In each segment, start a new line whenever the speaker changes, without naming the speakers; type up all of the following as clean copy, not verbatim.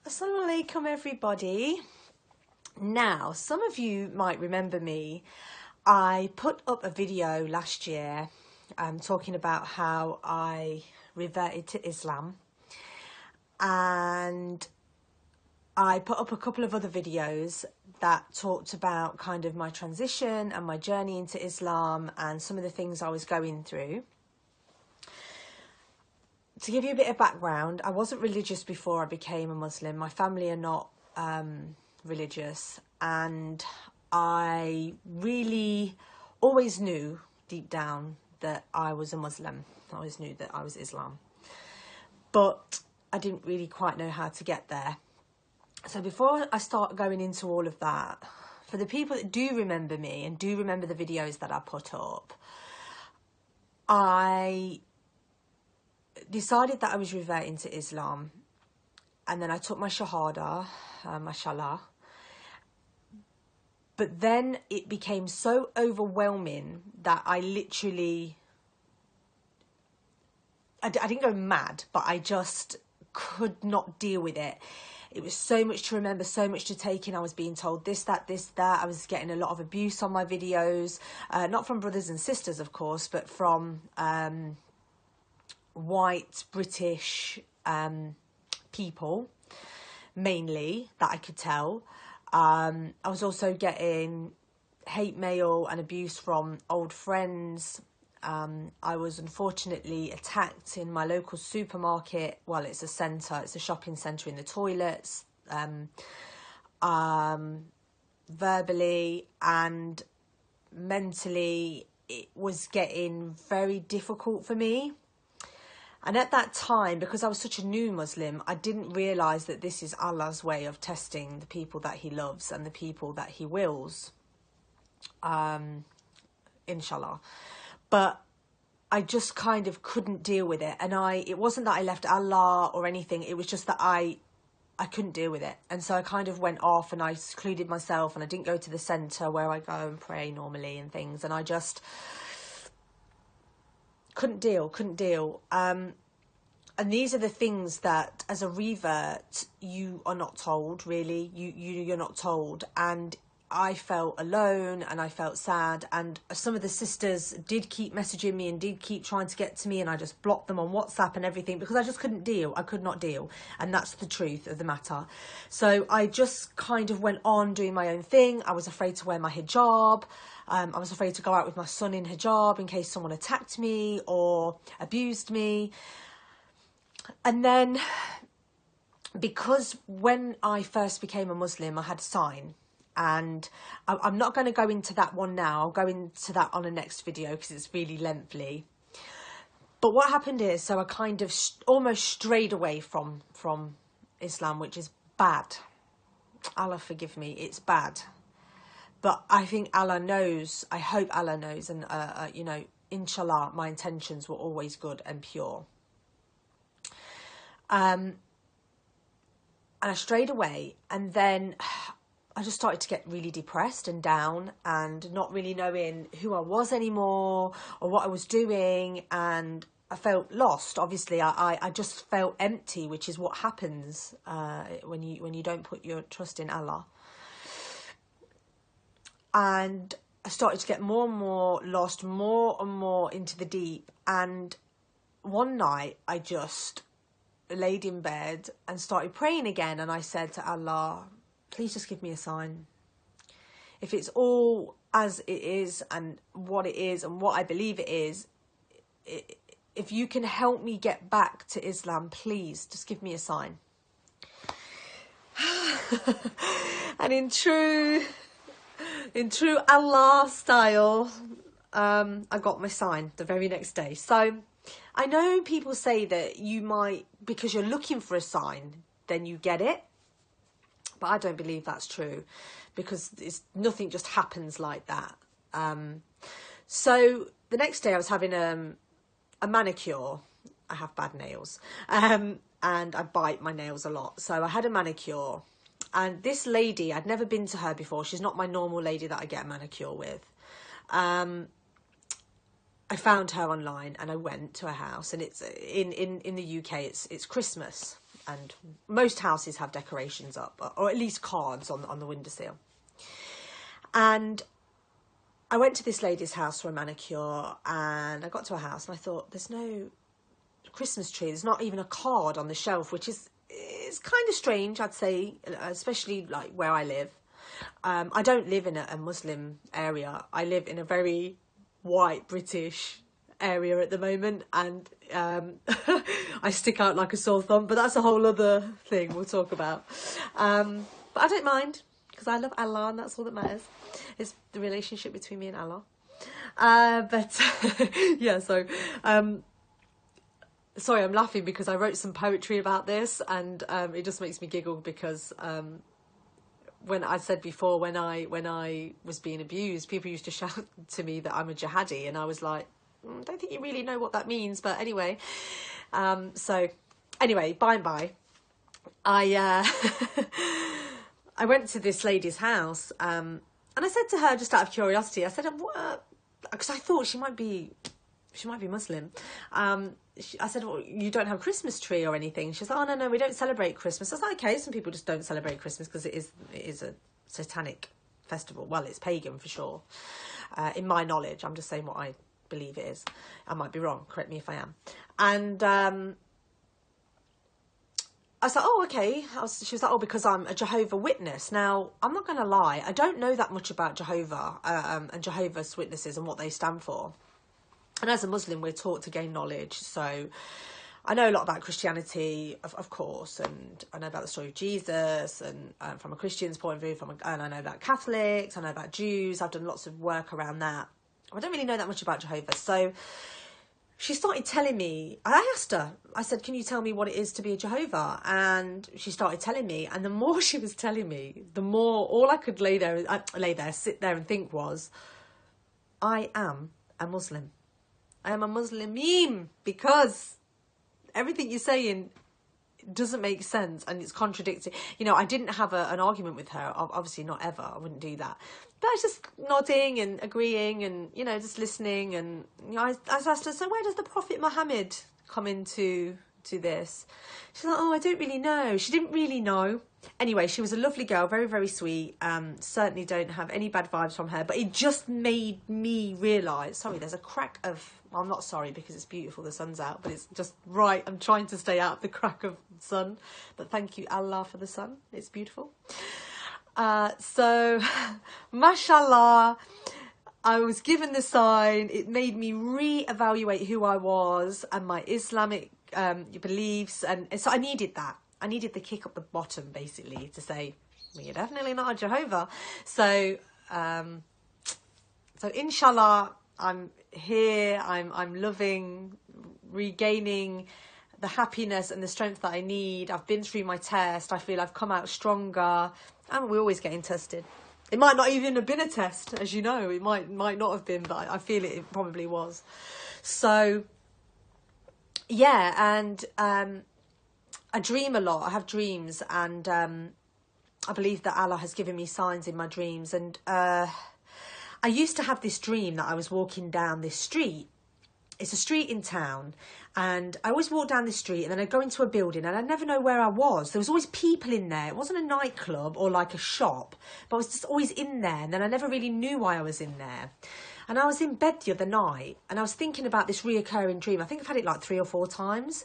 Assalamu alaikum, everybody. Now, some of you might remember me. I put up a video last year talking about how I reverted to Islam, and I put up a couple of other videos that talked about kind of my transition and my journey into Islam and some of the things I was going through. To give you a bit of background, I wasn't religious before I became a Muslim. My family are not religious, and I really always knew deep down that I was a Muslim. I always knew that I was Islam, but I didn't really quite know how to get there. So before I start going into all of that, for the people that do remember me and do remember the videos that I put up, I decided that I was reverting to Islam, and then I took my shahada, mashallah. But then it became so overwhelming that I literally, I didn't go mad, but I just could not deal with it. It was so much to remember, so much to take in. I was being told this, that. I was getting a lot of abuse on my videos, not from brothers and sisters, of course, but from white British people, mainly, that I could tell. I was also getting hate mail and abuse from old friends. I was unfortunately attacked in my local supermarket. Well, it's a centre, it's a shopping centre, in the toilets, verbally and mentally. It was getting very difficult for me. And at that time, because I was such a new Muslim, I didn't realise that this is Allah's way of testing the people that he loves and the people that he wills, inshallah. But I just kind of couldn't deal with it. And it wasn't that I left Allah or anything. It was just that I couldn't deal with it. And so I kind of went off and I secluded myself, and I didn't go to the centre where I go and pray normally and things. And I just couldn't deal. And these are the things that, as a revert, you are not told, really. You're not told. And I felt alone and I felt sad, and some of the sisters did keep messaging me and did keep trying to get to me, and I just blocked them on WhatsApp and everything because I just couldn't deal. I could not deal, and that's the truth of the matter. So I just kind of went on doing my own thing. I was afraid to wear my hijab. I was afraid to go out with my son in hijab in case someone attacked me or abused me. And then, because when I first became a Muslim, I had a sign. And I'm not going to go into that one now. I'll go into that on a next video because it's really lengthy. But what happened is, so I kind of almost strayed away from Islam, which is bad. Allah forgive me, it's bad. But I think Allah knows, I hope Allah knows, and, you know, inshallah, my intentions were always good and pure. And I strayed away, and then I just started to get really depressed and down and not really knowing who I was anymore or what I was doing, and I felt lost. Obviously, I just felt empty, which is what happens when you don't put your trust in Allah. And I started to get more and more lost, more and more into the deep. And one night I just laid in bed and started praying again, and I said to Allah, please just give me a sign. If it's all as it is and what I believe it is, if you can help me get back to Islam, please just give me a sign. And in true Allah style, I got my sign the very next day. So I know people say that you might, because you're looking for a sign, then you get it. But I don't believe that's true, because nothing just happens like that. So the next day I was having a manicure. I have bad nails, and I bite my nails a lot. So I had a manicure, and this lady, I'd never been to her before. She's not my normal lady that I get a manicure with. I found her online and I went to her house, and it's in the UK, it's Christmas. and most houses have decorations up, or at least cards on the windowsill. And I went to this lady's house for a manicure, and I got to her house and I thought, there's no Christmas tree. There's not even a card on the shelf, which is kind of strange, I'd say, especially like where I live. I don't live in a Muslim area. I live in a very white British area at the moment, and I stick out like a sore thumb, but that's a whole other thing we'll talk about. But I don't mind, because I love Allah, and that's all that matters. It's the relationship between me and Allah. But yeah, so sorry, I'm laughing because I wrote some poetry about this, and it just makes me giggle because when I said before, when I was being abused, people used to shout to me that I'm a jihadi, and I was like, I don't think you really know what that means. But anyway, so anyway, by and by, I went to this lady's house, and I said to her, just out of curiosity, I said, because I thought she might be Muslim. I said, well, you don't have a Christmas tree or anything? She was like, oh, no, we don't celebrate Christmas. I was like, okay, some people just don't celebrate Christmas because it is a satanic festival. Well, it's pagan for sure. In my knowledge, I'm just saying what I believe it is. I might be wrong. Correct me if I am. And I was like, oh, okay. She was like, oh, because I'm a Jehovah Witness. Now, I'm not going to lie. I don't know that much about Jehovah and Jehovah's Witnesses and what they stand for. And as a Muslim, we're taught to gain knowledge. So I know a lot about Christianity, of course, and I know about the story of Jesus, and from a Christian's point of view, and I know about Catholics, I know about Jews. I've done lots of work around that. I don't really know that much about Jehovah. So she started telling me, I asked her, I said, can you tell me what it is to be a Jehovah? And she started telling me, and the more she was telling me, the more, all I could sit there and think was, I am a Muslim. I am a Muslim because everything you're saying doesn't make sense and it's contradicting. You know, I didn't have an argument with her. Obviously not ever. I wouldn't do that. But I was just nodding and agreeing and, you know, just listening. And you know, I asked her, so where does the Prophet Muhammad come into this? She's like, oh, I don't really know. She didn't really know. Anyway, she was a lovely girl, very, very sweet. Certainly don't have any bad vibes from her. But it just made me realise, sorry, there's a crack of... Well, I'm not sorry because it's beautiful, the sun's out, but it's just right. I'm trying to stay out of the crack of sun. But thank you, Allah, for the sun. It's beautiful. So, mashallah, I was given the sign. It made me re-evaluate who I was and my Islamic beliefs. And so I needed that. I needed the kick up the bottom, basically, to say, well, you're definitely not a Jehovah. So inshallah, I'm here. I'm loving, regaining the happiness and the strength that I need. I've been through my test. I feel I've come out stronger. And we're always getting tested. It might not even have been a test, as you know. It might not have been, but I feel it probably was. So, yeah, and I dream a lot. I have dreams, and I believe that Allah has given me signs in my dreams. And I used to have this dream that I was walking down this street. It's a street in town, and I always walk down this street, and then I'd go into a building, and I'd never know where I was. There was always people in there. It wasn't a nightclub or like a shop, but I was just always in there, and then I never really knew why I was in there. And I was in bed the other night, and I was thinking about this reoccurring dream. I think I've had it like 3 or 4 times.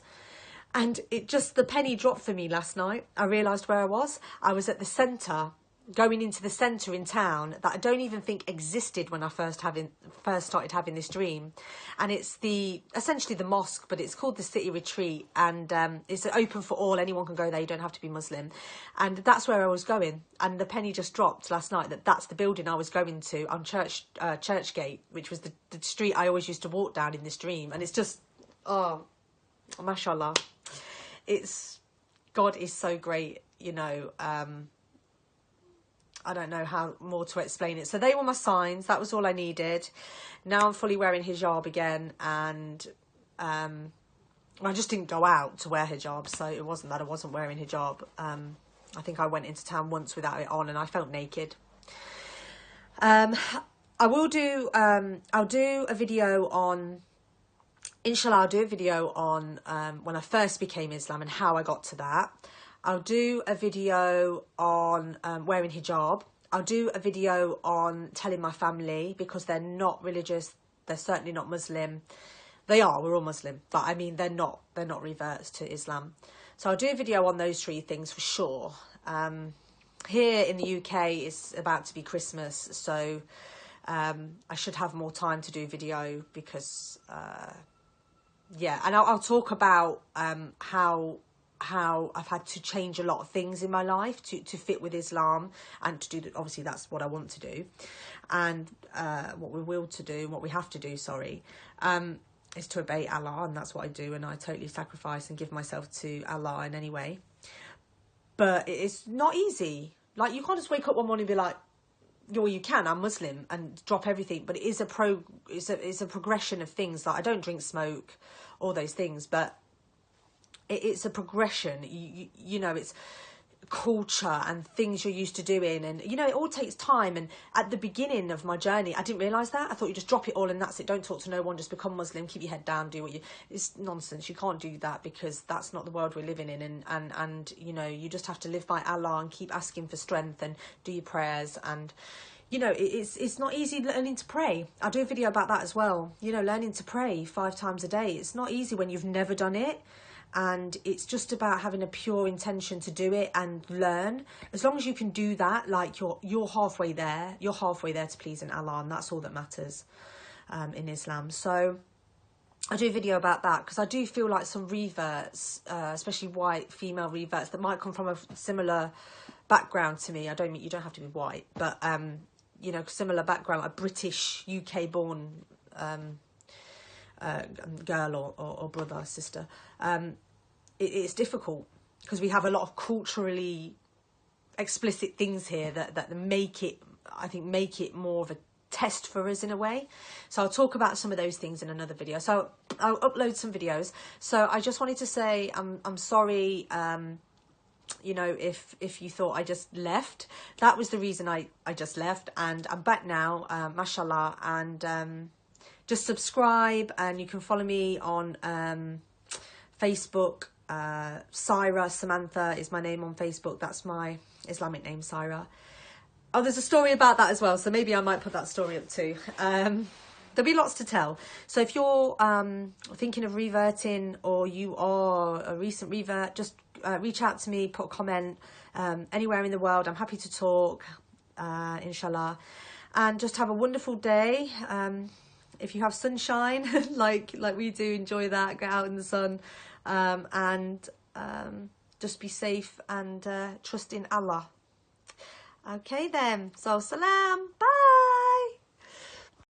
And it just, the penny dropped for me last night. I realised where I was. I was at the centre, going into the centre in town that I don't even think existed when I first started having this dream. And it's essentially the mosque, but it's called the City Retreat. And it's open for all. Anyone can go there. You don't have to be Muslim. And that's where I was going. And the penny just dropped last night that's the building I was going to on Churchgate, which was the street I always used to walk down in this dream. And it's just, oh, mashallah. God is so great, you know. I don't know how more to explain it. So they were my signs. That was all I needed. Now I'm fully wearing hijab again, and I just didn't go out to wear hijab, so it wasn't that I wasn't wearing hijab. I think I went into town once without it on, and I felt naked. I'll do a video on inshallah, I'll do a video on when I first became Islam and how I got to that. I'll do a video on wearing hijab. I'll do a video on telling my family, because they're not religious. They're certainly not Muslim. We're all Muslim, but I mean, they're not reverts to Islam. So I'll do a video on those three things for sure. Here in the UK, it's about to be Christmas, so I should have more time to do video, because yeah, and I'll talk about how I've had to change a lot of things in my life to fit with Islam, and to do, obviously that's what I want to do, and what we will to do, what we have to do, sorry, is to obey Allah, and that's what I do, and I totally sacrifice and give myself to Allah in any way. But it's not easy. Like, you can't just wake up one morning and be like, well, you can, I'm Muslim, and drop everything. But it is it's a progression of things. Like, I don't drink, smoke, all those things, but it's a progression. You know, it's culture and things you're used to doing, and you know, it all takes time. And at the beginning of my journey, I didn't realise that. I thought you just drop it all and that's it. Don't talk to no one, just become Muslim, keep your head down, do what you... It's nonsense. You can't do that, because that's not the world we're living in. And you know, you just have to live by Allah and keep asking for strength and do your prayers. And you know, it's not easy learning to pray. I'll do a video about that as well. You know, learning to pray 5 times a day. It's not easy when you've never done it. And it's just about having a pure intention to do it and learn. As long as you can do that, like, you're halfway there. You're halfway there to pleasing Allah, and that's all that matters in Islam. So I do a video about that, because I do feel like some reverts, especially white female reverts, that might come from a similar background to me. I don't mean you don't have to be white, but you know, similar background, a British UK born girl or brother or sister. It's difficult, because we have a lot of culturally explicit things here that make it, I think, make it more of a test for us in a way. So I'll talk about some of those things in another video. So I'll upload some videos. So I just wanted to say I'm sorry, you know, if you thought I just left. That was the reason I just left, and I'm back now, mashallah. And just subscribe, and you can follow me on Facebook. Syra Samantha is my name on Facebook. That's my Islamic name, Syra. Oh, there's a story about that as well, so maybe I might put that story up too. There'll be lots to tell. So if you're thinking of reverting, or you are a recent revert, just reach out to me, put a comment anywhere in the world. I'm happy to talk, inshallah. And just have a wonderful day. If you have sunshine, like we do, enjoy that. Get out in the sun, and just be safe and trust in Allah. Okay then. So salam. Bye.